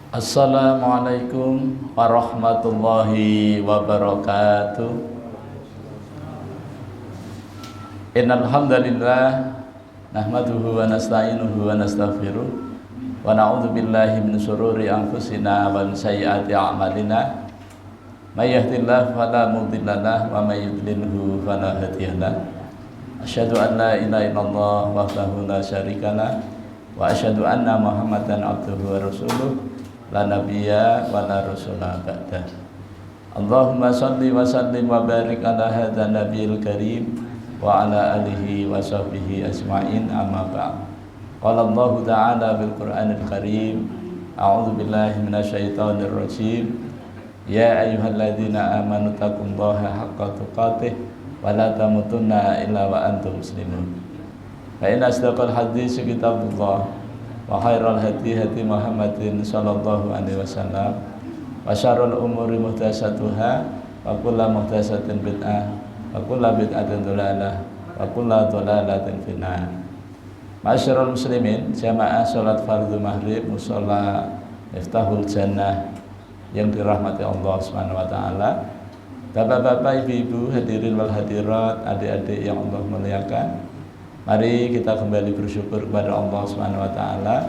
Assalamualaikum warahmatullahi wabarakatuh. Innal hamdalillah nahmaduhu wa nasta'inuhu wa nastaghfiruh wa na'udzu billahi min shururi anfusina wa min sayyiati a'malina. May yahdihillahu fala mudilla lahu wa may yudlilhu fala hadiya lahu. Asyhadu an la ilaha illallah wahdahu la syarika lahu wa asyhadu anna Muhammadan abduhu wa rasuluh. La nabiyya wa la rasulah ba'dah. Allahumma salli wa sallim wa barik ala hadha nabiyil karim wa ala alihi wa sahbihi asma'in, amma ba'd. Qala Allah ta'ala bil Qur'anil karim, a'udzu billahi minasyaitonir rajim. Ya ayyuhalladzina amanu taqullaha haqqa tuqatih wa la tamutunna illa wa antum muslimun. Fa inna asdaqal hadits kitabullah wa khairal hadi hadi Muhammadin sallallahu alaihi wasallam wa syarrul umuri muhdatsatuha wa kullu muhdatsatin bid'ah wa kullu bid'atin dhalalah wa kullu dhalalatin finnar. Masyarul muslimin, jamaah salat fardhu maghrib musalla Miftahul Jannah yang dirahmati Allah Subhanahu wa taala. Bapak-bapak, ibu-ibu, hadirin wal hadirat, adik-adik yang Allah muliakan, mari kita kembali bersyukur kepada Allah Subhanahu wa taala.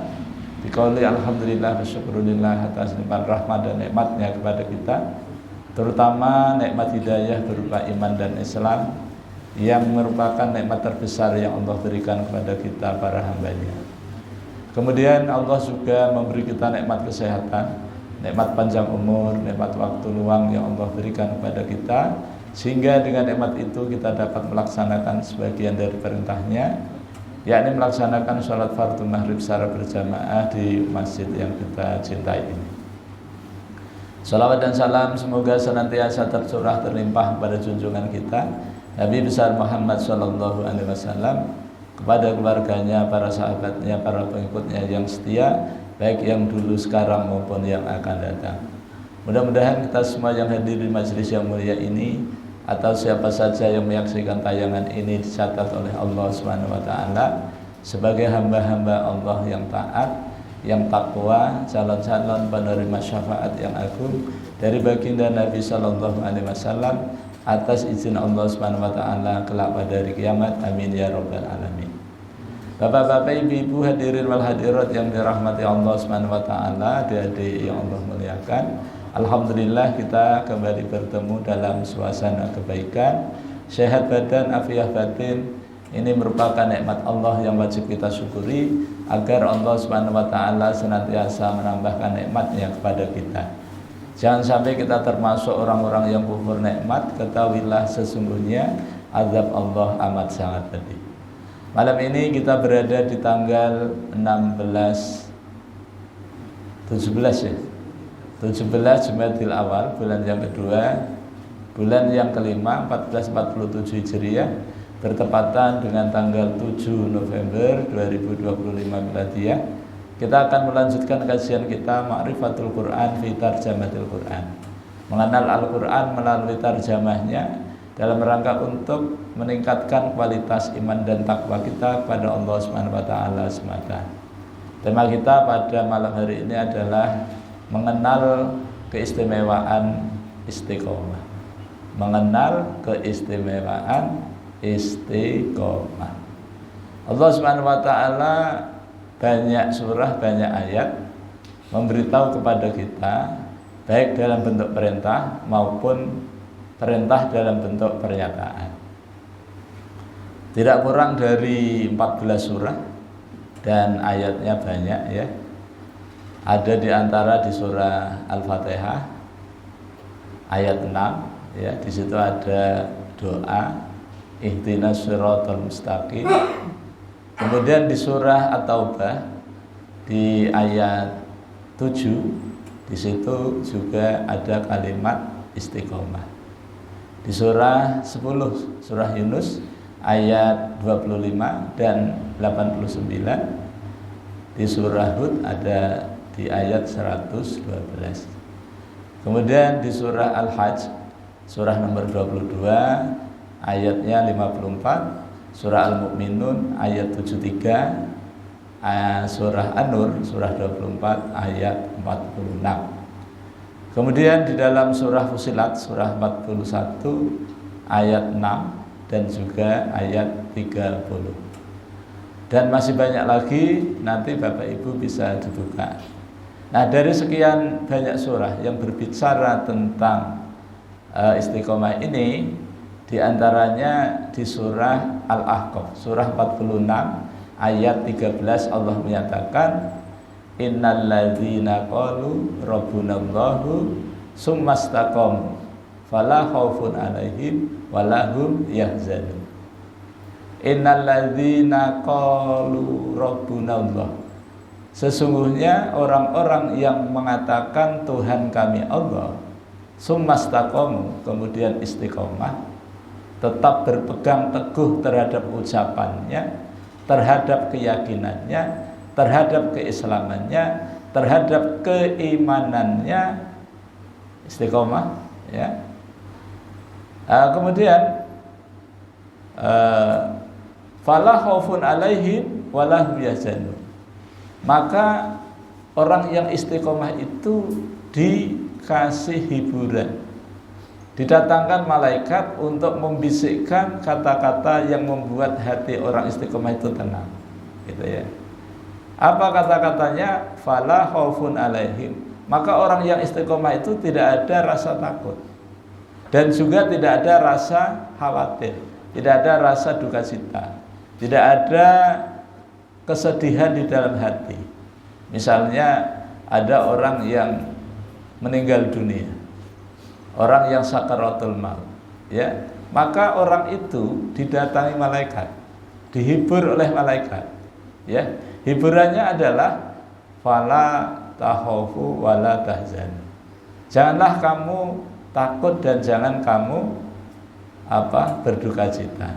Biqauli alhamdulillah wa syukrulillah atas nikmat rahmat dan nikmatnya kepada kita, terutama nikmat hidayah berupa iman dan Islam yang merupakan nikmat terbesar yang Allah berikan kepada kita para hambanya. Kemudian Allah juga memberi kita nikmat kesehatan, nikmat panjang umur, nikmat waktu luang yang Allah berikan kepada kita, sehingga dengan nikmat itu kita dapat melaksanakan sebagian dari perintahnya, yakni melaksanakan sholat fardhu maghrib secara berjamaah di masjid yang kita cintai ini. Salawat dan salam semoga senantiasa tercurah terlimpah pada junjungan kita Nabi besar Muhammad sallallahu alaihi wasallam, kepada keluarganya, para sahabatnya, para pengikutnya yang setia, baik yang dulu, sekarang maupun yang akan datang. Mudah-mudahan kita semua yang hadir di majelis yang mulia ini atau siapa saja yang menyaksikan tayangan ini dicatat oleh Allah Subhanahu wa taala sebagai hamba-hamba Allah yang taat, yang takwa, calon-calon penerima syafaat yang agung dari baginda Nabi sallallahu alaihi wasallam atas izin Allah Subhanahu wa taala kelak pada hari kiamat. Amin ya rabbal alamin. Bapak-bapak, ibu-ibu, hadirin wal hadirat yang dirahmati Allah Subhanahu wa taala, adik-adik yang Allah muliakan, alhamdulillah kita kembali bertemu dalam suasana kebaikan, sehat badan, afiah batin. Ini merupakan nikmat Allah yang wajib kita syukuri agar Allah Subhanahu wa taala senantiasa menambahkan nikmatnya kepada kita. Jangan sampai kita termasuk orang-orang yang kufur nikmat. Ketahuilah sesungguhnya azab Allah amat sangat pedih. Malam ini kita berada di tanggal 17 Jumadil Awal, bulan yang kedua, bulan yang kelima, 1447 Hijriah, bertepatan dengan tanggal 7 November 2025 Miladiyah. Kita akan melanjutkan kajian kita Ma'rifatul Quran fi Tarjamatil Quran, mengenal Al-Quran melalui tarjamahnya, dalam rangka untuk meningkatkan kualitas iman dan takwa kita kepada Allah Subhanahu wa taala semata. Tema kita pada malam hari ini adalah mengenal keistimewaan istiqomah. Mengenal keistimewaan istiqomah. Allah Subhanahu wa taala banyak surah, banyak ayat memberitahu kepada kita, baik dalam bentuk perintah maupun perintah dalam bentuk pernyataan. Tidak kurang dari 14 surah dan ayatnya banyak ya. Ada di antara di surah Al-Fatihah ayat 6 ya, di situ ada doa ihdinas shiratal mustaqim. Kemudian di surah At-Taubah di ayat 7 di situ juga ada kalimat istiqomah. Di surah 10, surah Yunus ayat 25 dan 89. Di surah Hud ada di ayat 112. Kemudian di surah Al-Hajj, surah nomor 22 ayatnya 54, surah Al-Mu'minun ayat 73, surah An-Nur surah 24 ayat 46. Kemudian di dalam surah Fussilat surah 41 ayat 6 dan juga ayat 30. Dan masih banyak lagi, nanti Bapak Ibu bisa dibuka. Nah, dari sekian banyak surah yang berbicara tentang istiqomah ini, diantaranya di surah Al-Ahqaf surah 46 ayat 13 Allah menyatakan, innal ladzina qalu rabbunallahu tsumastaqamu fala khaufun 'alaihim wala hum yahzanun. Innal ladzina qalu rabbunallah, sesungguhnya orang-orang yang mengatakan Tuhan kami Allah, tsumastaqamu, kemudian istiqomah, tetap berpegang teguh terhadap ucapannya, terhadap keyakinannya, terhadap keislamannya, terhadap keimanannya, istiqomah, ya. Kemudian fala khaufun 'alaihim wala hum yahzanun, maka orang yang istiqomah itu dikasih hiburan, didatangkan malaikat untuk membisikkan kata-kata yang membuat hati orang istiqomah itu tenang, gitu ya. Apa kata-katanya? Fala khaufun 'alaihim, maka orang yang istiqomah itu tidak ada rasa takut dan juga tidak ada rasa khawatir, tidak ada rasa duka cita, tidak ada kesedihan di dalam hati. Misalnya ada orang yang meninggal dunia, orang yang sakaratul maut, ya, maka orang itu didatangi malaikat, dihibur oleh malaikat, ya. Hiburannya adalah fala takhafu wala tahzan, janganlah kamu takut dan jangan kamu berduka cita.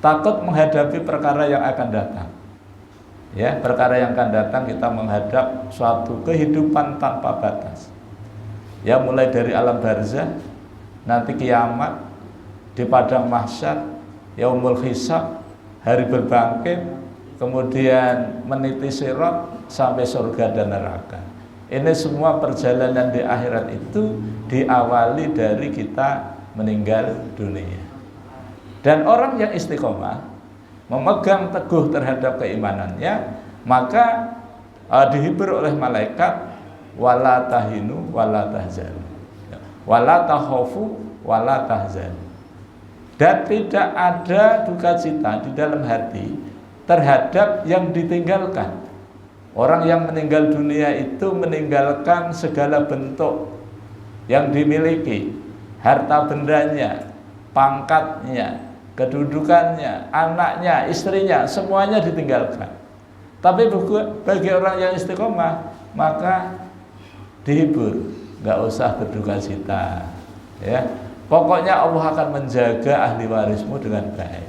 Takut menghadapi perkara yang akan datang, ya, perkara yang akan datang, kita menghadap suatu kehidupan tanpa batas, ya, mulai dari alam barzah, nanti kiamat, di padang mahsyar, yaumul hisab, hari berbangkit, kemudian meniti sirat sampai surga dan neraka. Ini semua perjalanan di akhirat itu diawali dari kita meninggal dunia. Dan orang yang istiqomah, memegang teguh terhadap keimanannya, maka dihibur oleh malaikat, wala tahinu wala tahzanu, wala takhafu wala tahzanu, dan tidak ada duka cita di dalam hati terhadap yang ditinggalkan. Orang yang meninggal dunia itu meninggalkan segala bentuk yang dimiliki, harta bendanya, pangkatnya, kedudukannya, anaknya, istrinya, semuanya ditinggalkan. Tapi bagi orang yang istiqomah, maka dihibur, nggak usah berduka cita, ya. Pokoknya Allah akan menjaga ahli warismu dengan baik.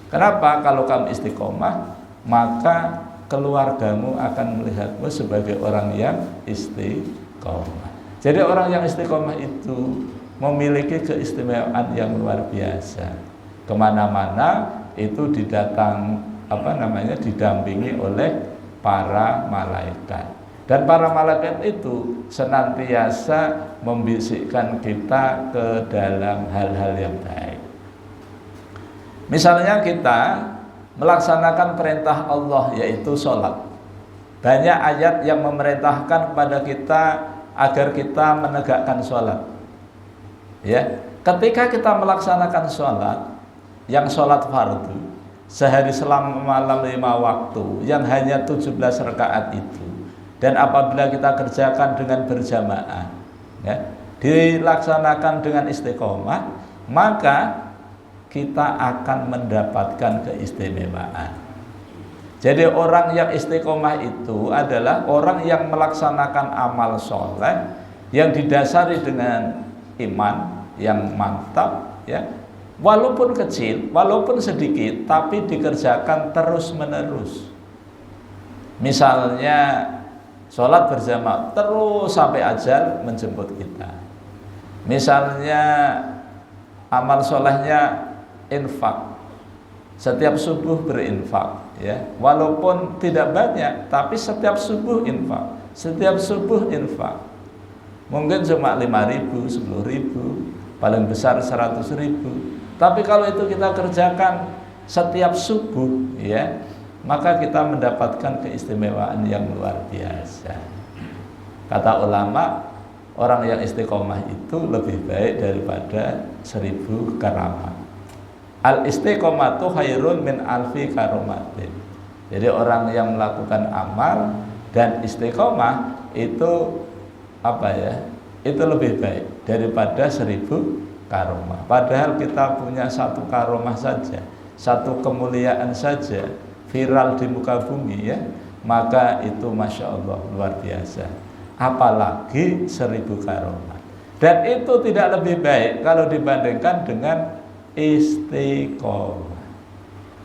Kenapa? Kalau kamu istiqomah, maka keluargamu akan melihatmu sebagai orang yang istiqomah. Jadi orang yang istiqomah itu memiliki keistimewaan yang luar biasa. Kemana-mana itu didampingi oleh para malaikat. Dan para malaikat itu senantiasa membisikkan kita ke dalam hal-hal yang baik. Misalnya kita melaksanakan perintah Allah, yaitu sholat. Banyak ayat yang memerintahkan kepada kita agar kita menegakkan sholat, ya. Ketika kita melaksanakan sholat, yang sholat fardu sehari selama malam 5 waktu, yang hanya 17 rakaat itu, dan apabila kita kerjakan dengan berjamaah, ya, dilaksanakan dengan istiqomah, maka kita akan mendapatkan keistimewaan. Jadi orang yang istiqomah itu adalah orang yang melaksanakan amal soleh yang didasari dengan iman yang mantap, ya, walaupun kecil, walaupun sedikit, tapi dikerjakan terus menerus. Misalnya sholat berjamaah terus sampai ajal menjemput kita. Misalnya amal solehnya infak, setiap subuh berinfak, ya. Walaupun tidak banyak, tapi setiap subuh infak. Setiap subuh infak. Mungkin cuma 5.000, 10.000, paling besar 100.000. Tapi kalau itu kita kerjakan setiap subuh, ya, maka kita mendapatkan keistimewaan yang luar biasa. Kata ulama, orang yang istiqomah itu lebih baik daripada 1000 karamat. Al istiqomatu khairun min alfi karomatin. Jadi orang yang melakukan amal dan istiqomah itu itu lebih baik daripada 1000 karomah. Padahal kita punya satu karomah saja, satu kemuliaan saja viral di muka bumi, ya, maka itu Masya Allah luar biasa. Apalagi 1000 karomah. Dan itu tidak lebih baik kalau dibandingkan dengan istiqomah.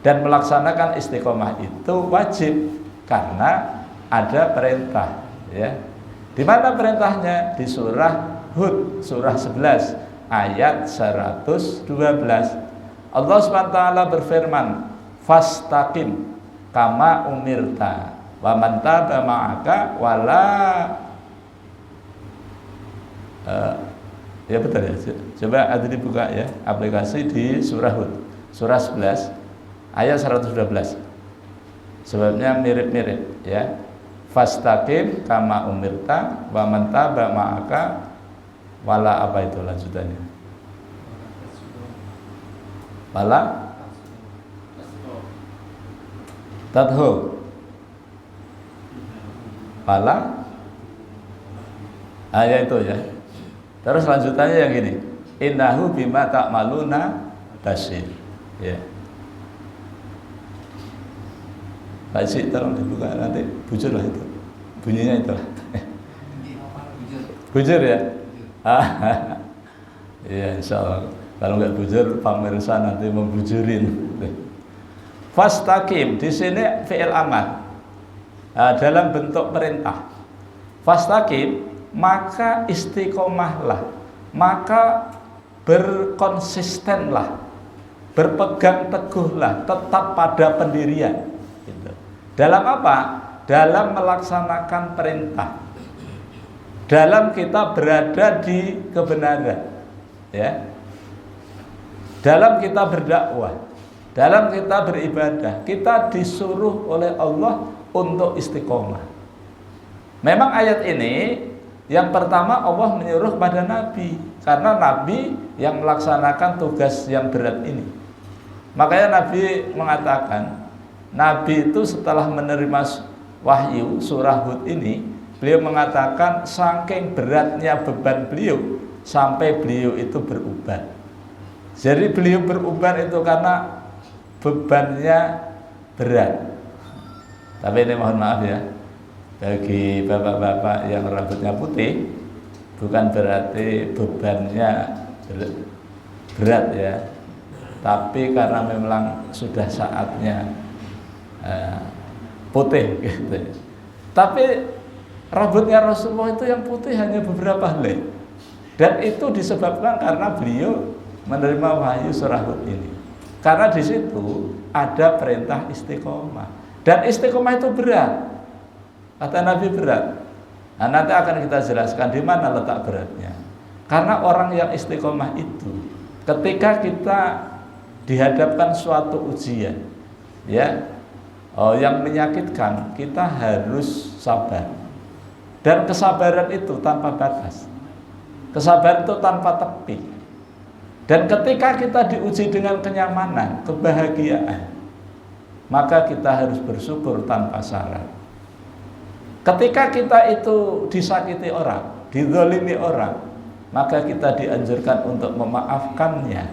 Dan melaksanakan istiqomah itu wajib karena ada perintah, ya. Di mana perintahnya? Di surah Hud, surah 11 ayat 112. Allah SWT berfirman, fastaqim kama umirta wa man taba ma'aka wala ya betul ya. Coba ada dibuka ya aplikasi di surah Hud, surah 11 ayat 112. Sebabnya mirip-mirip, ya. Fastaqim kama umirta wa man taba ma'aka wala apa itu lanjutannya? Wala tadhu wala ayat itu, ya. Terus lanjutannya yang gini, innahu bima ta'maluna basir, ya. Pak Sik, tolong dibuka, nanti bujur lah itu bunyinya itu. Bujur ya? Iya, insya Allah. Kalau nggak bujur, pemirsa nanti membujurin. Fastaqim di sini fi'il amar, dalam bentuk perintah. Fastaqim, maka istiqomahlah, maka berkonsistenlah, berpegang teguhlah, tetap pada pendirian. Gitu. Dalam apa? Dalam melaksanakan perintah, dalam kita berada di kebenaran, ya. Dalam kita berdakwah, dalam kita beribadah, kita disuruh oleh Allah untuk istiqomah. Memang ayat ini yang pertama Allah menyuruh pada Nabi, karena Nabi yang melaksanakan tugas yang berat ini. Makanya Nabi mengatakan, Nabi itu setelah menerima wahyu surah Hud ini, beliau mengatakan saking beratnya beban beliau sampai beliau itu beruban. Jadi beliau beruban itu karena bebannya berat. Tapi ini mohon maaf ya, bagi bapak-bapak yang rambutnya putih, bukan berarti bebannya berat, ya. Tapi karena memang sudah saatnya putih gitu. Tapi rambutnya Rasulullah itu yang putih hanya beberapa helai, dan itu disebabkan karena beliau menerima wahyu surah Hud ini. Karena di situ ada perintah istiqomah, dan istiqomah itu berat. Kata Nabi berat. Nah, nanti akan kita jelaskan di mana letak beratnya. Karena orang yang istiqomah itu, ketika kita dihadapkan suatu ujian, ya, yang menyakitkan, kita harus sabar. Dan kesabaran itu tanpa batas, kesabaran itu tanpa tepi. Dan ketika kita diuji dengan kenyamanan, kebahagiaan, maka kita harus bersyukur tanpa syarat. Ketika kita itu disakiti orang, dizalimi orang, maka kita dianjurkan untuk memaafkannya,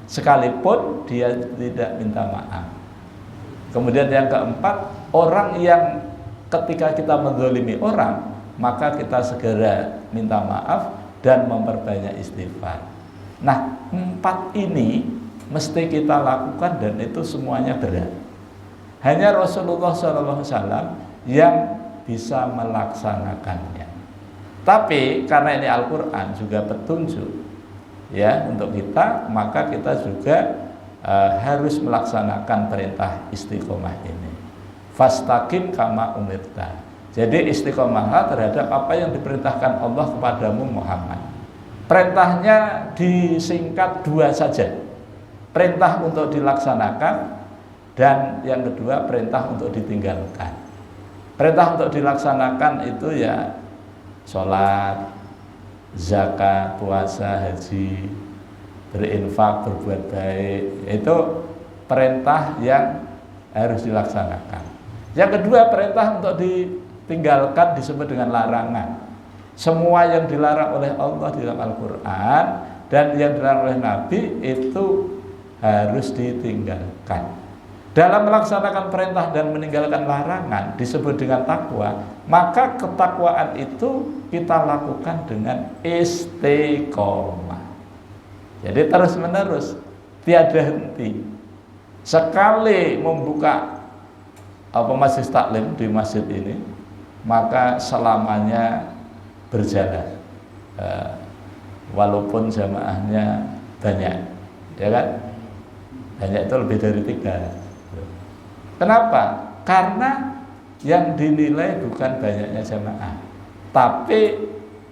sekalipun dia tidak minta maaf. Kemudian yang keempat, orang yang ketika kita menzalimi orang, maka kita segera minta maaf dan memperbanyak istighfar. Nah, 4 ini mesti kita lakukan, dan itu semuanya berat. Hanya Rasulullah SAW yang bisa melaksanakannya. Tapi karena ini Al-Quran juga petunjuk, ya, untuk kita, maka kita juga harus melaksanakan perintah istiqomah ini. Fastaqim kama umirta. Jadi istiqomahlah terhadap apa yang diperintahkan Allah kepadamu Muhammad. Perintahnya disingkat dua saja. Perintah untuk dilaksanakan dan yang kedua perintah untuk ditinggalkan. Perintah untuk dilaksanakan itu ya sholat, zakat, puasa, haji, berinfak, berbuat baik. Itu perintah yang harus dilaksanakan. Yang kedua perintah untuk ditinggalkan disebut dengan larangan. Semua yang dilarang oleh Allah di dalam Al-Quran dan yang dilarang oleh Nabi itu harus ditinggalkan. Dalam melaksanakan perintah dan meninggalkan larangan disebut dengan takwa. Maka ketakwaan itu kita lakukan dengan istiqomah. Jadi terus menerus, tiada henti. Sekali membuka majelis taklim di masjid ini, maka selamanya berjalan, walaupun jamaahnya banyak, ya kan? Banyak itu lebih dari 3. Kenapa? Karena yang dinilai bukan banyaknya jamaah, tapi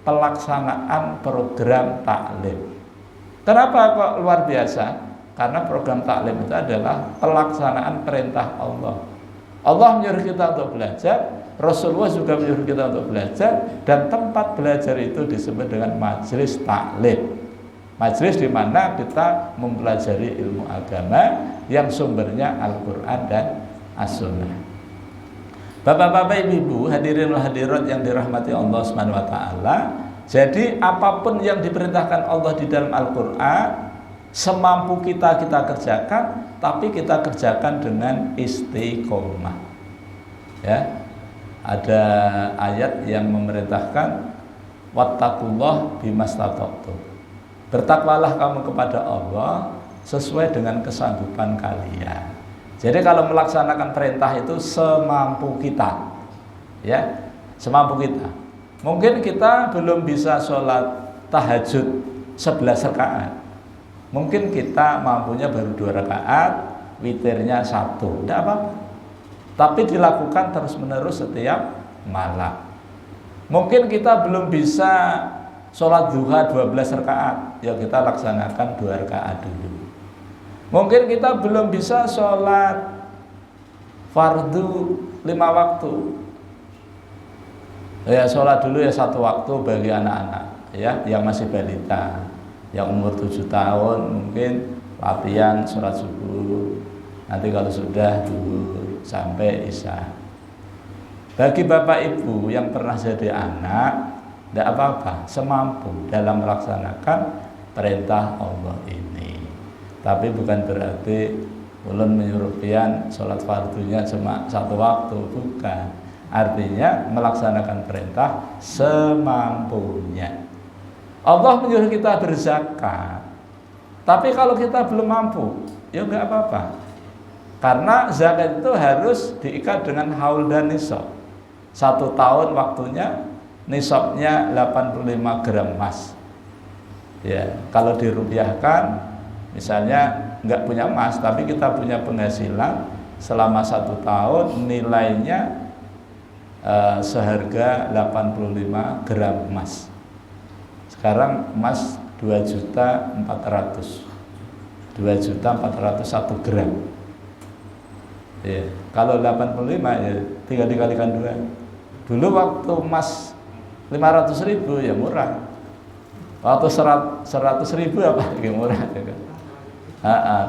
pelaksanaan program taklim. Kenapa kok luar biasa? Karena program taklim itu adalah pelaksanaan perintah Allah. Allah menyuruh kita untuk belajar, Rasulullah juga menyuruh kita untuk belajar, dan tempat belajar itu disebut dengan majelis taklim. Majelis di mana kita mempelajari ilmu agama yang sumbernya Al-Quran dan As-Sunnah. Bapak-bapak, ibu-ibu, hadirin dan hadirat yang dirahmati Allah Subhanahu wa taala. Jadi apapun yang diperintahkan Allah di dalam Al-Quran, semampu kita kerjakan, tapi kita kerjakan dengan istiqomah. Ya. Ada ayat yang memerintahkan wattaqullah bimastata'tum. Bertakwalah kamu kepada Allah sesuai dengan kesanggupan kalian. Jadi kalau melaksanakan perintah itu semampu kita, ya, semampu kita. Mungkin kita belum bisa sholat tahajud 11 rakaat. Mungkin kita mampunya baru 2 rakaat, witirnya 1, tidak apa-apa. Tapi dilakukan terus-menerus setiap malam. Mungkin kita belum bisa sholat duha 12 rakaat, ya kita laksanakan 2 rakaat dulu. Mungkin kita belum bisa sholat fardu 5 waktu, ya sholat dulu ya 1 waktu bagi anak-anak ya yang masih balita, yang umur 7 tahun mungkin latihan sholat subuh, nanti kalau sudah dulu sampai isya. Bagi bapak ibu yang pernah jadi anak, tidak apa-apa, semampu dalam melaksanakan perintah Allah ini. Tapi bukan berarti ulun menyuruh pian sholat fardunya cuma 1 waktu, bukan. Artinya melaksanakan perintah semampunya. Allah menyuruh kita berzakat, tapi kalau kita belum mampu, ya enggak apa-apa. Karena zakat itu harus diikat dengan haul dan nisab. 1 tahun waktunya, nisabnya 85 gram emas. Ya, kalau dirupiahkan, misalnya nggak punya emas, tapi kita punya penghasilan selama 1 tahun, nilainya seharga 85 gram emas. Sekarang emas 2.400.000, 2.401 gram. Ya, kalau 85 ya tinggal dikalikan 2. Dulu waktu emas 500.000 ya murah. Waktu 100.000 apa lagi murah ya kan?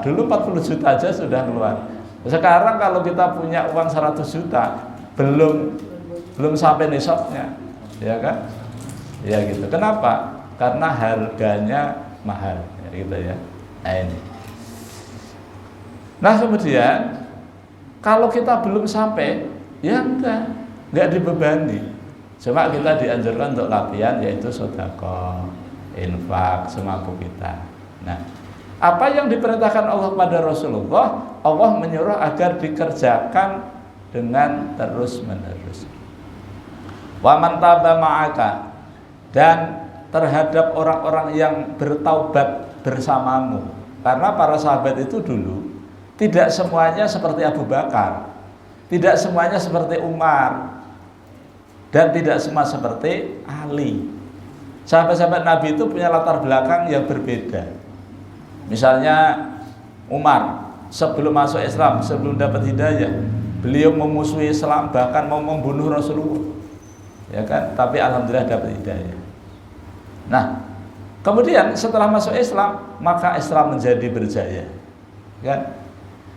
Dulu 40 juta aja sudah keluar. Sekarang kalau kita punya uang 100 juta belum sampai nisabnya, ya kan? Ya gitu. Kenapa? Karena harganya mahal, ya gitu ya. Nah ini. Nah kemudian kalau kita belum sampai, ya enggak dibebani. Cuma kita dianjurkan untuk latihan, yaitu sedekah, infak semampu kita. Nah, apa yang diperintahkan Allah kepada Rasulullah, Allah menyuruh agar dikerjakan dengan terus-menerus. Wa man taba ma'aka, dan terhadap orang-orang yang bertaubat bersamamu. Karena para sahabat itu dulu tidak semuanya seperti Abu Bakar, tidak semuanya seperti Umar, dan tidak semua seperti Ali. Sahabat-sahabat Nabi itu punya latar belakang yang berbeda. Misalnya Umar sebelum masuk Islam, sebelum dapat hidayah, beliau memusuhi Islam, bahkan mau membunuh Rasulullah, ya kan? Tapi alhamdulillah dapat hidayah. Nah, kemudian setelah masuk Islam, maka Islam menjadi berjaya, kan?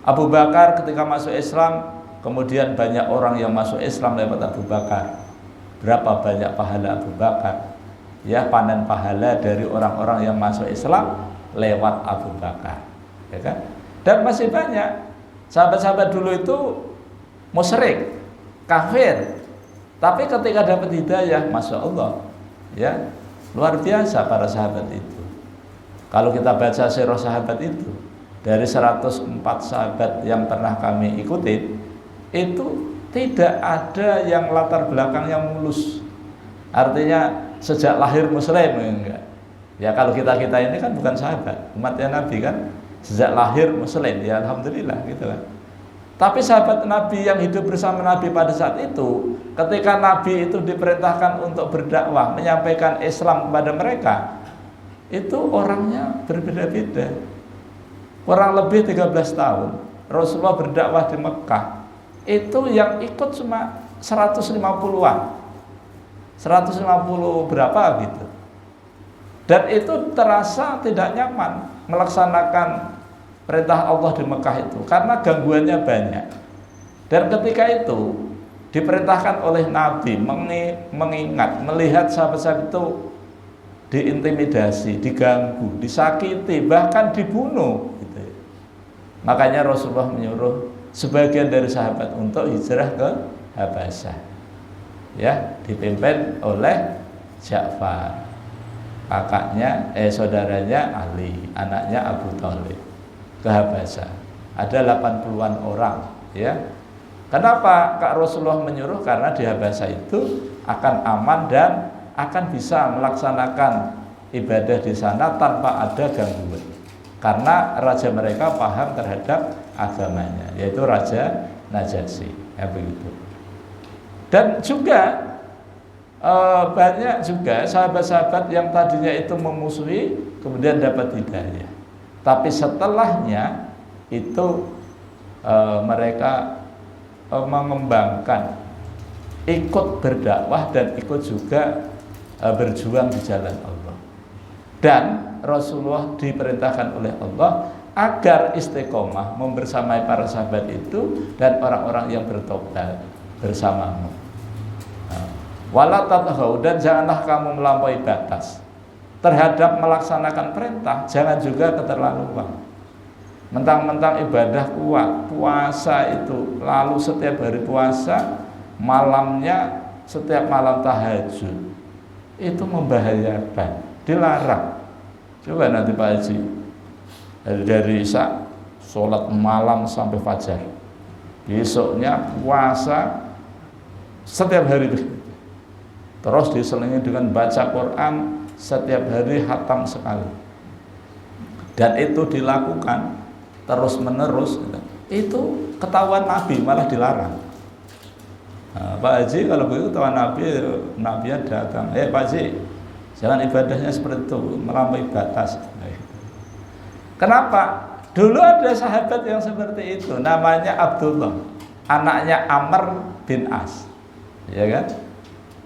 Abu Bakar ketika masuk Islam, kemudian banyak orang yang masuk Islam lewat Abu Bakar. Berapa banyak pahala Abu Bakar? Ya, panen pahala dari orang-orang yang masuk Islam lewat Abu Bakar, ya kan? Dan masih banyak sahabat-sahabat dulu itu musyrik, kafir, tapi ketika dapat hidayah, masya Allah, ya, luar biasa para sahabat itu. Kalau kita baca sirah sahabat itu, dari 104 sahabat yang pernah kami ikuti, itu tidak ada yang latar belakangnya mulus. Artinya sejak lahir muslim, enggak. Ya kalau kita ini kan bukan sahabat, umatnya Nabi kan, sejak lahir muslim, ya alhamdulillah gitu kan. Tapi sahabat Nabi yang hidup bersama Nabi pada saat itu, ketika Nabi itu diperintahkan untuk berdakwah, menyampaikan Islam kepada mereka, itu orangnya berbeda-beda. Kurang lebih 13 tahun Rasulullah berdakwah di Mekah, itu yang ikut cuma 150-an, 150 berapa gitu. Dan itu terasa tidak nyaman melaksanakan perintah Allah di Mekah itu, karena gangguannya banyak. Dan ketika itu diperintahkan oleh Nabi mengingat, melihat sahabat-sahabat itu diintimidasi, diganggu, disakiti, bahkan dibunuh gitu. Makanya Rasulullah menyuruh sebagian dari sahabat untuk hijrah ke Habasyah, ya, dipimpin oleh Ja'far, kakaknya, saudaranya Ali, anaknya Abu Thalib, ke Habasyah. Ada 80-an orang, ya. Kenapa Kak Rasulullah menyuruh? Karena di Habasyah itu akan aman dan akan bisa melaksanakan ibadah di sana tanpa ada gangguan. Karena raja mereka paham terhadap agamanya, yaitu Raja Najasyi, ya begitu. Dan juga banyak juga sahabat-sahabat yang tadinya itu memusuhi kemudian dapat hidayah. Tapi setelahnya itu mereka mengembangkan, ikut berdakwah dan ikut juga berjuang di jalan Allah. Dan Rasulullah diperintahkan oleh Allah agar istiqomah membersamai para sahabat itu dan orang-orang yang bertobat bersamamu. Wala tatghaw, dan janganlah kamu melampaui batas terhadap melaksanakan perintah, jangan juga keterlaluan. Mentang-mentang ibadah kuat, puasa itu, lalu setiap hari puasa, malamnya setiap malam tahajud, itu membahayakan, dilarang. Coba nanti Pak Haji, dari Isya sholat malam sampai fajar, besoknya puasa setiap hari, terus diselingi dengan baca Quran setiap hari hatam sekali, dan itu dilakukan terus menerus, itu ketahuan Nabi malah dilarang. Nah, Pak Haji kalau begitu ketahuan Nabi, Nabi datang, Pak Haji, jangan ibadahnya seperti itu, melampaui batas. Kenapa? Dulu ada sahabat yang seperti itu, namanya Abdullah, anaknya Amr bin As, ya kan?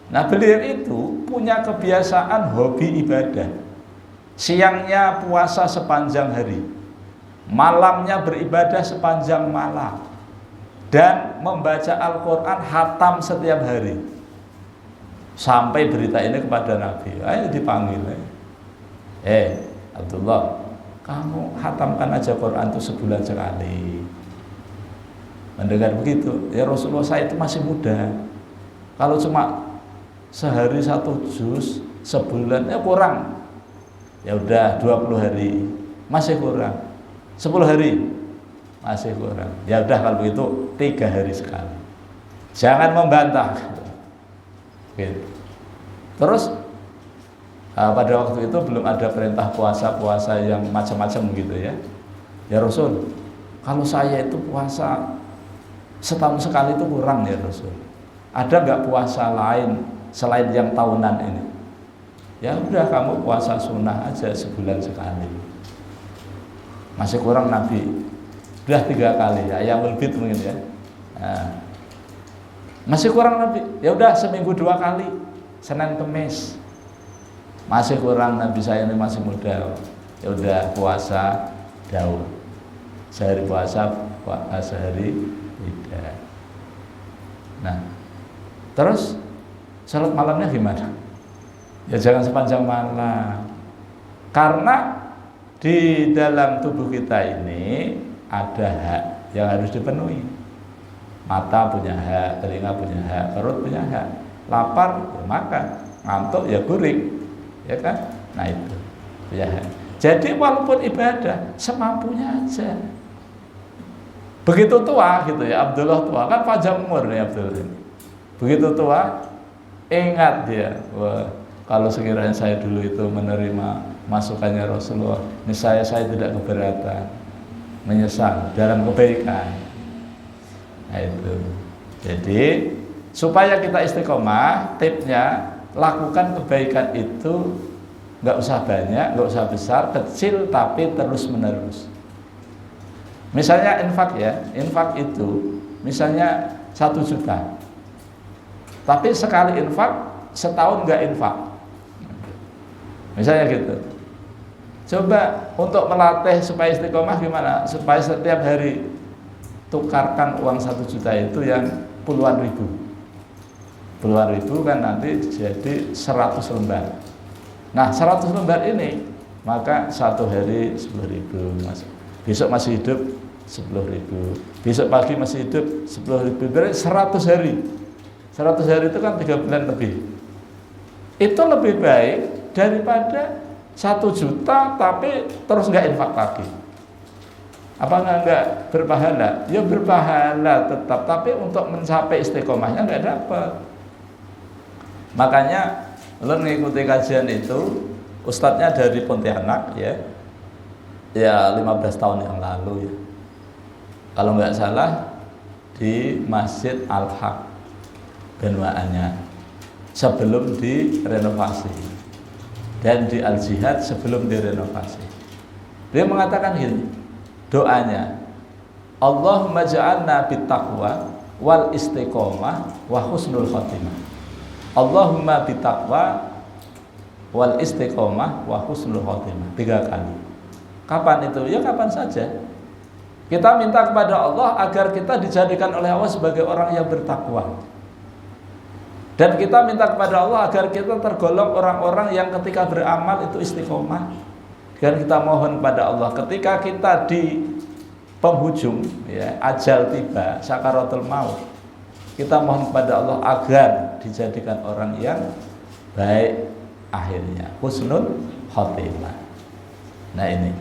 Nah, beliau itu punya kebiasaan hobi ibadah. Siangnya puasa sepanjang hari, malamnya beribadah sepanjang malam, dan membaca Al-Quran hatam setiap hari. Sampai berita ini kepada Nabi, ayo dipanggil, Abdullah, kamu hatamkan aja Quran itu sebulan sekali. Mendengar begitu, ya Rasulullah, saya itu masih muda, kalau cuma sehari 1 juz sebulan kurang, ya udah 20 hari masih kurang, 10 hari masih kurang, ya udah kalau begitu 3 hari sekali, jangan membantah gitu. Terus Pada waktu itu belum ada perintah puasa yang macam-macam gitu ya. Ya Rasul, kalau saya itu puasa setahun sekali itu kurang ya Rasul. Ada nggak puasa lain selain yang tahunan ini? Ya udah, kamu puasa sunnah aja sebulan sekali. Masih kurang Nabi. Udah 3 kali ya, yang lebih mungkin ya. Nah, masih kurang Nabi. Ya udah seminggu 2 kali, Senin Kemis. Masih kurang, Nabi saya ini masih muda. Ya udah puasa Daud. Sehari puasa, sehari tidak. Nah, terus salat malamnya gimana? Ya jangan sepanjang malam. Karena di dalam tubuh kita ini ada hak yang harus dipenuhi. Mata punya hak, telinga punya hak, perut punya hak. Lapar ya makan, ngantuk ya guring, ya kan? Nah itu punya hak. Jadi walaupun ibadah semampunya aja. Begitu tua gitu ya, Abdullah tua kan panjang umur nih Abdullah. Begitu tua, ingat dia, wah, kalau sekiranya saya dulu itu menerima masukannya Rasulullah, misalnya saya tidak keberatan, menyesal dalam kebaikan. Nah itu. Jadi supaya kita istiqomah, tipnya lakukan kebaikan itu nggak usah banyak, nggak usah besar, kecil tapi terus menerus. Misalnya infak ya, infak itu misalnya 1 juta, tapi sekali infak setahun nggak infak, misalnya gitu. Coba untuk melatih supaya istiqomah gimana? Supaya setiap hari tukarkan uang 1 juta itu yang puluhan ribu kan nanti jadi 100 lembar. Nah 100 lembar ini maka 1 hari 10.000, besok masih hidup 10.000, besok pagi masih hidup 10.000, berarti 100 hari. 100 hari itu kan 3 bulan lebih. Itu lebih baik daripada 1 juta tapi terus nggak infak lagi. Apa enggak berpahala? Ya berpahala tetap, tapi untuk mencapai istiqomahnya nggak dapat. Makanya lo mengikuti kajian itu, ustadznya dari Pontianak ya 15 tahun yang lalu ya, kalau nggak salah di Masjid Al-Haq Benwaannya sebelum direnovasi, dan di Al-Jihad sebelum direnovasi. Dia mengatakan gini doanya, Allahumma ja'alna bittaqwa wal istiqomah wa husnul khotimah. Allahumma bittaqwa wal istiqomah wa husnul khotimah, 3 kali. Kapan itu? Ya kapan saja. Kita minta kepada Allah agar kita dijadikan oleh Allah sebagai orang yang bertakwa. Dan kita minta kepada Allah agar kita tergolong orang-orang yang ketika beramal itu istiqomah. Dan kita mohon kepada Allah ketika kita di penghujung ya, ajal tiba, sakaratul maut, kita mohon kepada Allah agar dijadikan orang yang baik akhirnya, husnul khotimah. Nah ini,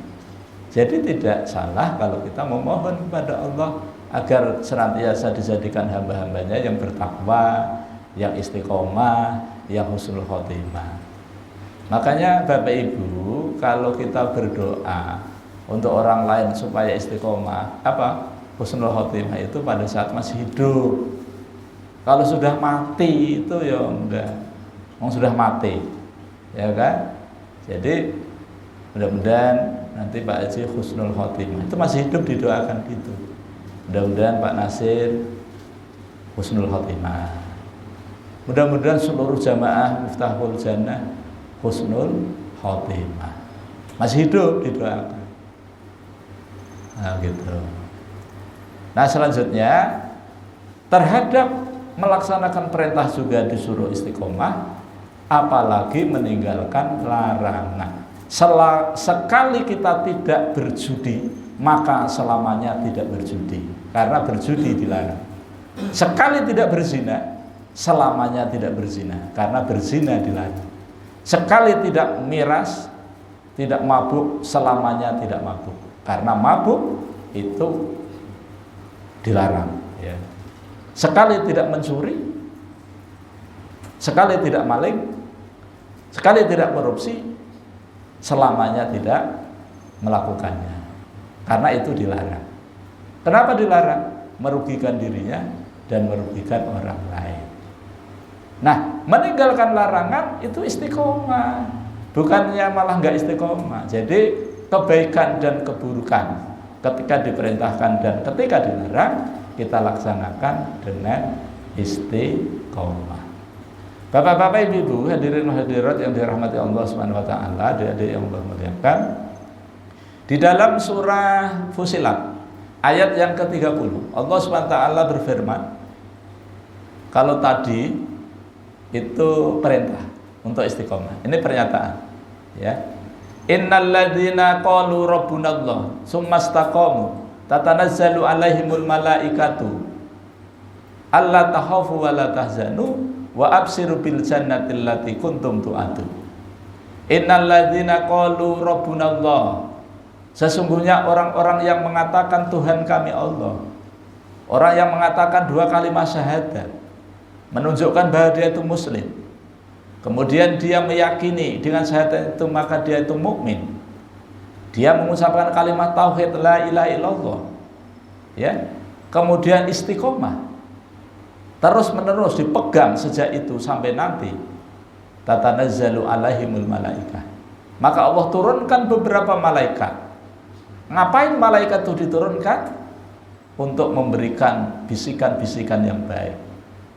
jadi tidak salah kalau kita memohon kepada Allah agar senantiasa dijadikan hamba-hambanya yang bertakwa, yang istiqomah, yang husnul khotimah. Makanya Bapak Ibu, kalau kita berdoa untuk orang lain supaya istiqomah, husnul khotimah itu pada saat masih hidup. Kalau sudah mati itu ya enggak, sudah mati, ya kan? Jadi mudah-mudahan nanti Pak Haji husnul khotimah, itu masih hidup didoakan gitu. Mudah-mudahan Pak Nasir husnul khotimah. Mudah-mudahan seluruh jamaah Miftahul Jannah husnul khotimah, masih hidup didoakan. Nah gitu. Nah selanjutnya terhadap melaksanakan perintah juga disuruh istiqomah, apalagi meninggalkan larangan. Sekali kita tidak berjudi, maka selamanya tidak berjudi, karena berjudi dilarang. Sekali tidak berzina, selamanya tidak berzina, karena berzina dilarang. Sekali tidak miras, tidak mabuk, selamanya tidak mabuk, karena mabuk itu dilarang ya. Sekali tidak mencuri, sekali tidak maling, Sekali tidak korupsi, selamanya tidak melakukannya. Karena itu dilarang. Kenapa dilarang? Merugikan dirinya dan merugikan orang lain. Nah, meninggalkan larangan itu istiqomah, bukannya malah nggak istiqomah. Jadi kebaikan dan keburukan ketika diperintahkan dan ketika dilarang kita laksanakan dengan istiqomah. Bapak-bapak, ibu-ibu, hadirin hadirat yang dirahmati Allah Subhanahu wa taala, adik-adik yang Allah muliakan. Di dalam surah Fussilat ayat yang ke-30, Allah Subhanahu wa taala berfirman, kalau tadi itu perintah untuk istiqomah. Ini pernyataan, ya. Innal ladzina qalu rabbunallah tsumastaqamu tatanazzalu alaihimul malaikatu alla takhafu wa la tahzanu wa absiru bil jannati allati kuntum tu'adun. Innal ladzina qalu rabbunallah, sesungguhnya orang-orang yang mengatakan Tuhan kami Allah, orang yang mengatakan dua kalimat syahadat, menunjukkan bahwa dia itu muslim, kemudian dia meyakini dengan syahadat itu maka dia itu mukmin, dia mengucapkan kalimat tauhid la ilaha illallah, ya, kemudian istiqomah terus menerus dipegang sejak itu sampai nanti, tatanazzalu alaihimul malaikah, maka Allah turunkan beberapa malaikat. Ngapain malaikat itu diturunkan? Untuk memberikan bisikan-bisikan yang baik,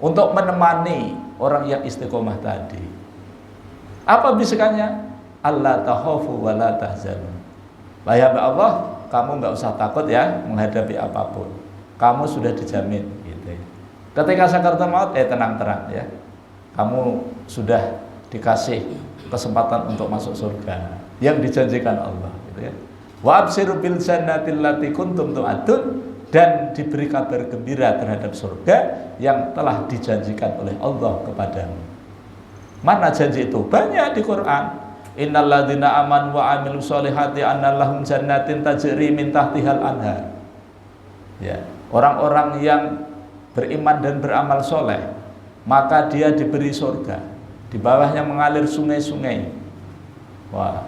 untuk menemani orang yang istiqomah tadi. Apa bisikannya? Allah takhafu wa la tahzanu. Wahai Allah, kamu nggak usah takut ya menghadapi apapun. Kamu sudah dijamin, gitu. Ketika sakaratul maut, tenang-tenang ya. Kamu sudah dikasih kesempatan untuk masuk surga yang dijanjikan Allah, gitu ya. Wa absiru bil jannati allati kuntum tu'adun, dan diberi kabar gembira terhadap surga yang telah dijanjikan oleh Allah kepadamu. Mana janji itu? Banyak di Quran. Innal ladzina amanu wa amilus solihati annalahum jannatin tajri min tahtihal anhar. Ya, orang-orang yang beriman dan beramal soleh, maka dia diberi surga, di bawahnya mengalir sungai-sungai. Wah,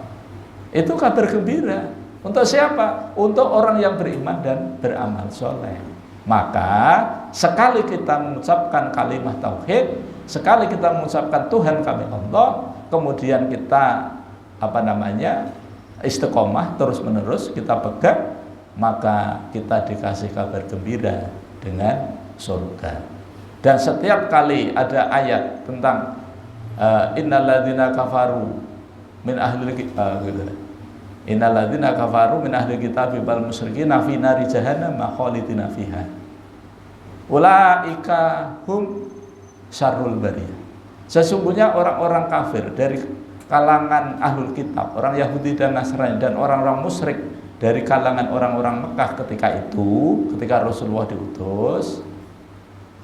itu kabar gembira. Untuk siapa? Untuk orang yang beriman dan beramal soleh. Maka sekali kita mengucapkan kalimat tauhid, sekali kita mengucapkan Tuhan kami Allah, kemudian kita istiqomah terus menerus kita pegang, maka kita dikasih kabar gembira dengan surga. Dan setiap kali ada ayat tentang innal ladzina kafaru min ahli innal ladzina kafaru min ahli kitabi wal musyrikin fi nari jahannam khalidina fiha ulaika hum syarrul bariyah. Sesungguhnya orang-orang kafir dari kalangan ahlul kitab, orang Yahudi dan Nasrani, dan orang-orang musyrik dari kalangan orang-orang Mekah ketika Rasulullah diutus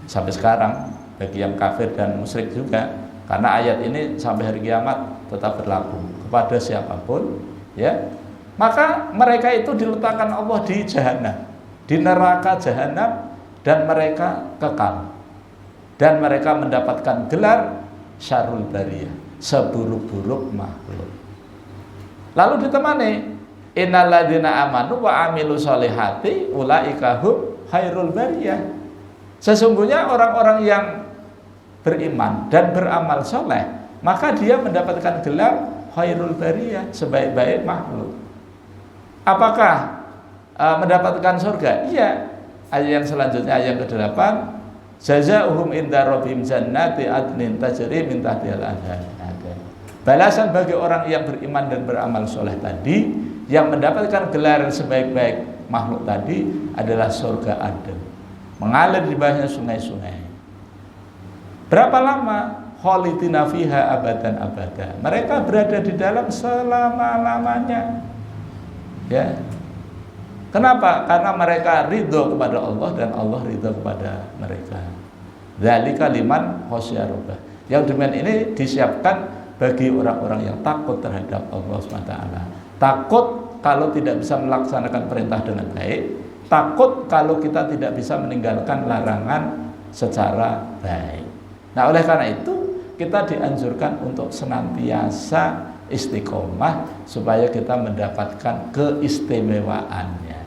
sampai sekarang, bagi yang kafir dan musyrik juga, karena ayat ini sampai hari kiamat tetap berlaku kepada siapapun, ya, maka mereka itu diletakkan Allah di jahanam, di neraka jahanam, dan mereka kekal, dan mereka mendapatkan gelar syarrul bariyah, seburuk-buruk makhluk. Lalu ditemani innal ladzina amanu wa amilus solihati ulaika hum khairul bariyah. Sesungguhnya orang-orang yang beriman dan beramal soleh, maka dia mendapatkan gelar khairul bariyah, sebaik-baik makhluk. Apakah mendapatkan surga? Iya. Ayat yang selanjutnya, ayat yang ke-8, jazaohum inda rabbihim jannati adnin tajri min tahtihal anhar. Balasan bagi orang yang beriman dan beramal soleh tadi, yang mendapatkan gelar sebaik-baik makhluk tadi adalah surga Aden, mengalir di bawahnya sungai-sungai. Berapa lama? Khalidina fiha abadan abada. Mereka berada di dalam selama-lamanya. Ya. Kenapa? Karena mereka ridho kepada Allah dan Allah ridho kepada mereka. Dzalika liman khasyiya rabbah. Yang demikian ini disiapkan bagi orang-orang yang takut terhadap Allah SWT. Takut kalau tidak bisa melaksanakan perintah dengan baik, takut kalau kita tidak bisa meninggalkan larangan secara baik. Nah, oleh karena itu kita dianjurkan untuk senantiasa istiqomah supaya kita mendapatkan keistimewaannya.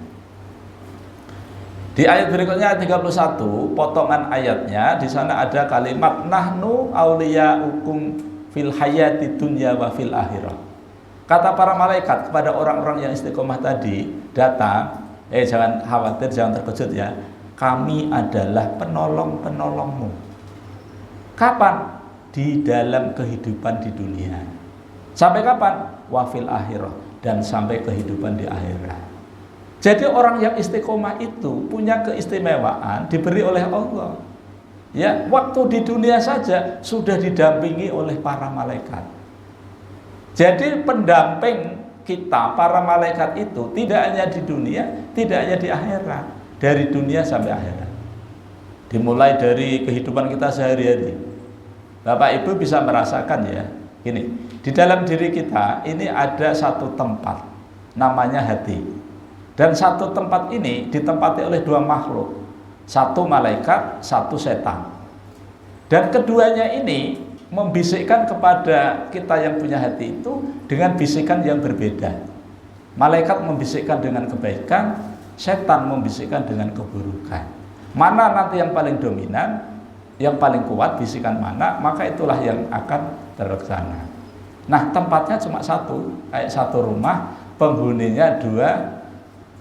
Di ayat berikutnya ayat 31, potongan ayatnya di sana ada kalimat nahnu auliyaukum fil hayati dunya wa fil akhirah. Kata para malaikat kepada orang-orang yang istiqomah tadi datang, jangan khawatir, jangan terkejut ya. Kami adalah penolong-penolongmu. Kapan? Di dalam kehidupan di dunia. Sampai kapan? Wa fil akhirah, dan sampai kehidupan di akhirat. Jadi orang yang istiqomah itu punya keistimewaan diberi oleh Allah. Ya, waktu di dunia saja sudah didampingi oleh para malaikat. Jadi pendamping kita para malaikat itu tidak hanya di dunia, tidak hanya di akhirat, dari dunia sampai akhirat. Dimulai dari kehidupan kita sehari-hari. Bapak Ibu bisa merasakan ya, gini, di dalam diri kita ini ada satu tempat namanya hati. Dan satu tempat ini ditempati oleh dua makhluk, satu malaikat, satu setan. Dan keduanya ini membisikkan kepada kita yang punya hati itu dengan bisikan yang berbeda. Malaikat membisikkan dengan kebaikan, setan membisikkan dengan keburukan. Mana nanti yang paling dominan, yang paling kuat bisikan mana, maka itulah yang akan terlaksana. Nah, tempatnya cuma satu, kayak satu rumah, penghuninya dua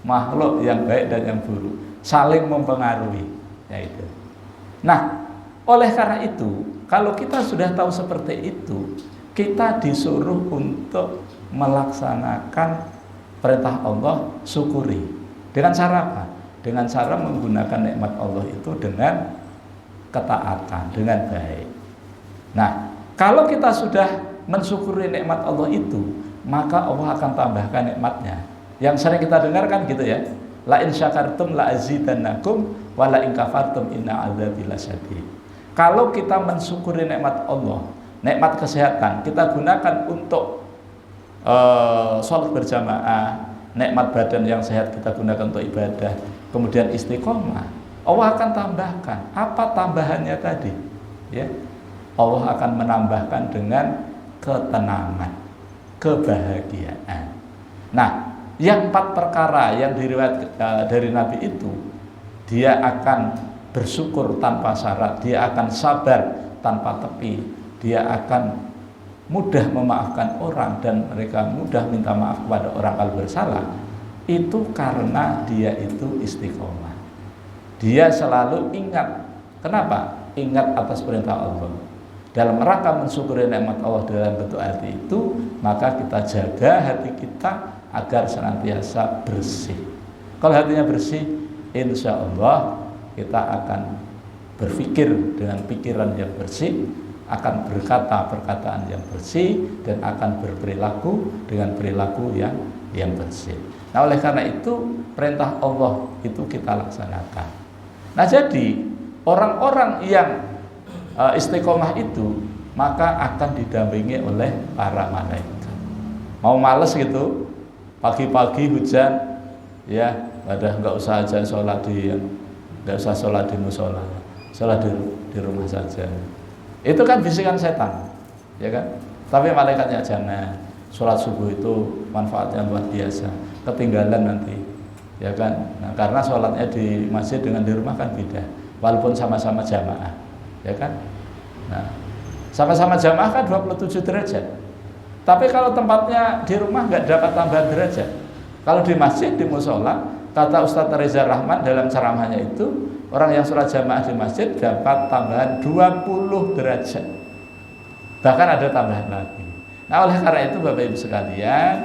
makhluk yang baik dan yang buruk, saling mempengaruhi, yaitu. Nah, oleh karena itu, kalau kita sudah tahu seperti itu, kita disuruh untuk melaksanakan perintah Allah, syukuri. Dengan cara apa? Dengan cara menggunakan nikmat Allah itu dengan ketaatan, dengan baik. Nah, kalau kita sudah mensyukuri nikmat Allah itu, maka Allah akan tambahkan nikmatnya. Yang sering kita dengarkan gitu ya, la in syakartum la azidannakum wa la in kafartum inna adzabi lasyadid. Kalau kita mensyukuri nikmat Allah, nikmat kesehatan, kita gunakan untuk sholat berjamaah, nikmat badan yang sehat kita gunakan untuk ibadah, kemudian istiqomah, Allah akan tambahkan. Apa tambahannya tadi? Ya, Allah akan menambahkan dengan ketenangan, kebahagiaan. Nah, yang 4 perkara yang diriwayat dari Nabi itu, dia akan bersyukur tanpa syarat, dia akan sabar tanpa tepi, dia akan mudah memaafkan orang dan mereka mudah minta maaf kepada orang kalau bersalah. Itu karena dia itu istiqomah. Dia selalu ingat. Kenapa? Ingat atas perintah Allah. Dalam rangka mensyukuri nikmat Allah dalam bentuk hati itu, maka kita jaga hati kita agar senantiasa bersih. Kalau hatinya bersih, insya Allah kita akan berpikir dengan pikiran yang bersih, akan berkata perkataan yang bersih, dan akan berperilaku dengan perilaku yang bersih. Nah, oleh karena itu perintah Allah itu kita laksanakan. Nah, jadi orang-orang yang istiqomah itu maka akan didampingi oleh para malaikat. Mau males gitu, pagi-pagi hujan, ya nggak usah aja sholat nggak usah sholat di musola, sholat di rumah saja. Itu kan bisikan setan, ya kan? Tapi malaikatnya jangan. Sholat subuh itu manfaatnya luar biasa. Ketinggalan nanti, ya kan? Nah, karena sholatnya di masjid dengan di rumah kan beda, walaupun sama-sama jamaah, ya kan? Nah, sama-sama jamaah kan 27 derajat. Tapi kalau tempatnya di rumah nggak dapat tambahan derajat. Kalau di masjid, di musola, kata Ustadz Reza Rahman dalam ceramahnya itu, orang yang sholat jamaah di masjid dapat tambahan 20 derajat. Bahkan ada tambahan lagi. Nah, oleh karena itu Bapak Ibu sekalian,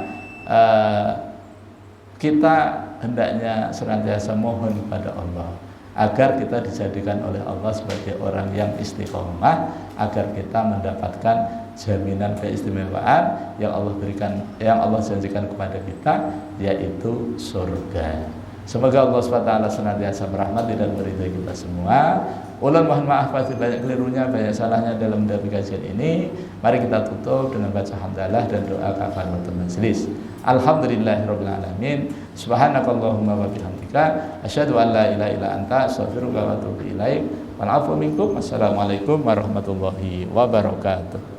kita hendaknya senantiasa mohon kepada Allah agar kita dijadikan oleh Allah sebagai orang yang istiqomah, agar kita mendapatkan jaminan keistimewaan yang Allah berikan, yang Allah janjikan kepada kita, yaitu surga. Semoga Allah SWT senantiasa merahmati dan meridai kita semua. Ulang mohon maaf pasti banyak kelirunya, banyak salahnya dalam mendampingi kajian ini. Mari kita tutup dengan baca hamdalah dan doa kafaratul majelis. Alhamdulillahirabbil alamin. Subhanakallahumma wa bihamdika asyhadu an la ilaha illa anta astaghfiruka wa atubu ilaik. wal 'afwa minkum. Wassalamualaikum warahmatullahi wabarakatuh.